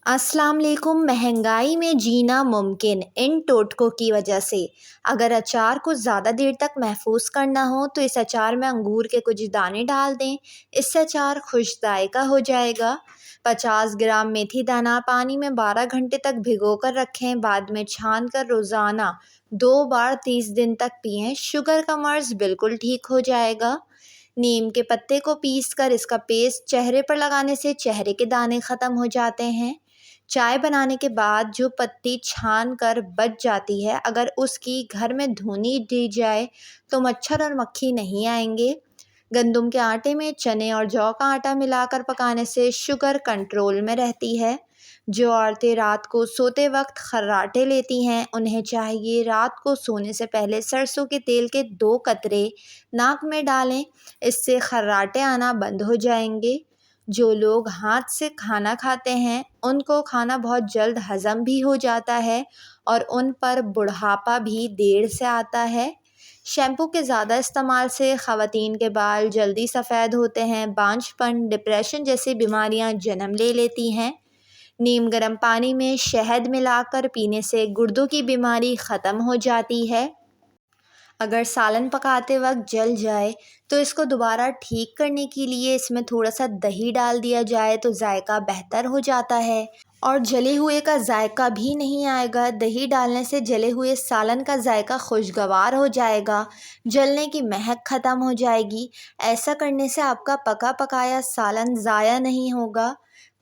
अस्सलाम वालेकुम। महंगाई में जीना मुमकिन इन टोटकों की वजह से। अगर अचार को ज़्यादा देर तक महफूज करना हो तो इस अचार में अंगूर के कुछ दाने डाल दें। इससे अचार खुश जायका हो जाएगा। 50 ग्राम मेथी दाना पानी में 12 घंटे तक भिगो कर रखें, बाद में छान कर रोज़ाना 2 बार 30 दिन तक पिएं। शुगर का मर्ज़ बिल्कुल ठीक हो जाएगा। नीम के पत्ते को पीस कर इसका पेस्ट चेहरे पर लगाने से चेहरे के दाने ख़त्म हो जाते हैं। चाय बनाने के बाद जो पत्ती छान कर बच जाती है, अगर उसकी घर में धुनी दी जाए तो मच्छर और मक्खी नहीं आएंगे। गंदम के आटे में चने और जौ का आटा मिलाकर पकाने से शुगर कंट्रोल में रहती है। जो औरतें रात को सोते वक्त खर्राटे लेती हैं, उन्हें चाहिए रात को सोने से पहले सरसों के तेल के 2 कतरे नाक में डालें। इससे खर्राटे आना बंद हो जाएंगे। जो लोग हाथ से खाना खाते हैं, उनको खाना बहुत जल्द हज़म भी हो जाता है और उन पर बुढ़ापा भी देर से आता है। शैम्पू के ज़्यादा इस्तेमाल से ख़वातीन के बाल जल्दी सफ़ेद होते हैं, बांझपन, डिप्रेशन जैसी बीमारियां जन्म ले लेती हैं। नीम गर्म पानी में शहद मिलाकर पीने से गुर्दों की बीमारी ख़त्म हो जाती है। अगर सालन पकाते वक्त जल जाए तो इसको दोबारा ठीक करने के लिए इसमें थोड़ा सा दही डाल दिया जाए तो जायका बेहतर हो जाता है और जले हुए का जायका भी नहीं आएगा। दही डालने से जले हुए सालन का जायका खुशगवार हो जाएगा, जलने की महक ख़त्म हो जाएगी। ऐसा करने से आपका पका पकाया सालन ज़ाया नहीं होगा।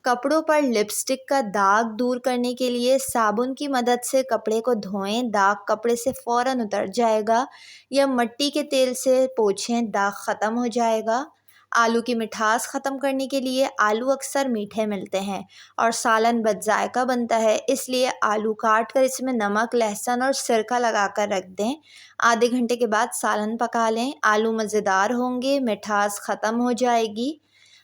कपड़ों पर लिपस्टिक का दाग दूर करने के लिए साबुन की मदद से कपड़े को धोएं, दाग कपड़े से फ़ौरन उतर जाएगा। या मिट्टी के तेल से पोंछें, दाग ख़त्म हो जाएगा। आलू की मिठास ख़त्म करने के लिए आलू अक्सर मीठे मिलते हैं और सालन बदजायका बनता है, इसलिए आलू काट कर इसमें नमक, लहसुन और सिरका लगा कर रख दें। आधे घंटे के बाद सालन पका लें। आलू मज़ेदार होंगे, मिठास ख़त्म हो जाएगी।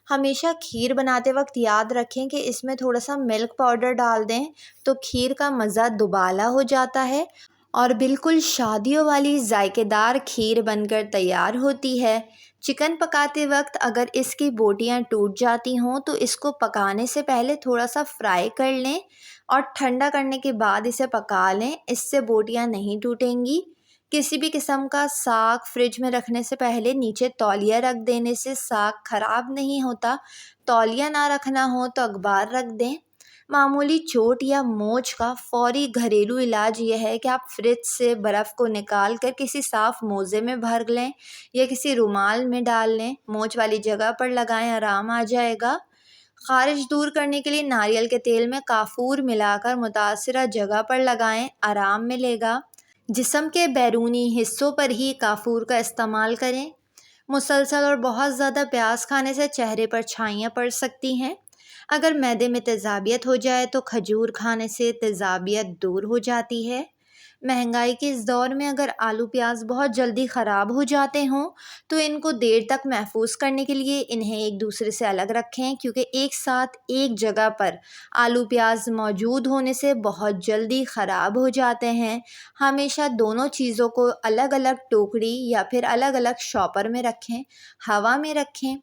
हमेशा खीर बनाते वक्त याद रखें कि इसमें थोड़ा सा मिल्क पाउडर डाल दें तो खीर का मज़ा दुबाला हो जाता है और बिल्कुल शादियों वाली जायकेदार खीर बनकर तैयार होती है। चिकन पकाते वक्त अगर इसकी बोटियां टूट जाती हों तो इसको पकाने से पहले थोड़ा सा फ्राई कर लें और ठंडा करने के बाद इसे पका लें, इससे बोटियां नहीं टूटेंगी। किसी भी किस्म का साग फ्रिज में रखने से पहले नीचे तौलिया रख देने से साग खराब नहीं होता। तौलिया ना रखना हो तो अखबार रख दें। मामूली चोट या मोच का फौरी घरेलू इलाज यह है कि आप फ्रिज से बर्फ़ को निकाल कर किसी साफ़ मोज़े में भर लें या किसी रुमाल में डाल लें, मोच वाली जगह पर लगाएं, आराम आ जाएगा। ख़ारिश दूर करने के लिए नारियल के तेल में काफूर मिलाकर मुतासिरा जगह पर लगाएं, आराम मिलेगा। जिस्म के बैरूनी हिस्सों पर ही काफूर का इस्तेमाल करें। मुसलसल और बहुत ज़्यादा प्याज खाने से चेहरे पर छाइयाँ पड़ सकती हैं। अगर मैदे में तेज़ाबियत हो जाए तो खजूर खाने से तेज़ाबियत दूर हो जाती है। महंगाई के इस दौर में अगर आलू प्याज बहुत जल्दी ख़राब हो जाते हों तो इनको देर तक महफूज करने के लिए इन्हें एक दूसरे से अलग रखें, क्योंकि एक साथ एक जगह पर आलू प्याज मौजूद होने से बहुत जल्दी ख़राब हो जाते हैं। हमेशा दोनों चीज़ों को अलग अलग टोकरी या फिर अलग अलग शॉपर में रखें, हवा में रखें।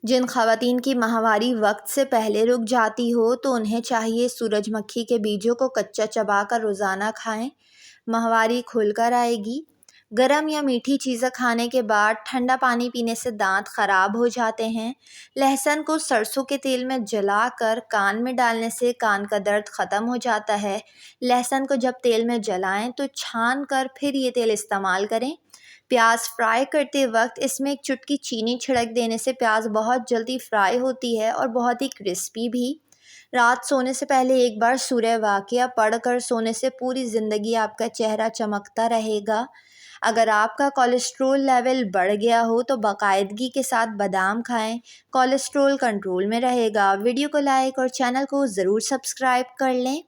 जिन ख़वातीन की माहवारी वक्त से पहले रुक जाती हो तो उन्हें चाहिए सूरजमुखी के बीजों को कच्चा चबाकर रोज़ाना खाएं, माहवारी खुलकर आएगी। गरम या मीठी चीज़ें खाने के बाद ठंडा पानी पीने से दांत ख़राब हो जाते हैं। लहसुन को सरसों के तेल में जलाकर कान में डालने से कान का दर्द ख़त्म हो जाता है। लहसुन को जब तेल में जलाएं तो छान कर फिर ये तेल इस्तेमाल करें। प्याज फ्राई करते वक्त इसमें एक चुटकी चीनी छिड़क देने से प्याज बहुत जल्दी फ्राई होती है और बहुत ही क्रिस्पी भी। रात सोने से पहले एक बार सूर्य वाक़िया पढ़कर सोने से पूरी ज़िंदगी आपका चेहरा चमकता रहेगा। अगर आपका कोलेस्ट्रॉल लेवल बढ़ गया हो तो बाकायदगी के साथ बादाम खाएं, कोलेस्ट्रॉल कंट्रोल में रहेगा। वीडियो को लाइक और चैनल को ज़रूर सब्सक्राइब कर लें।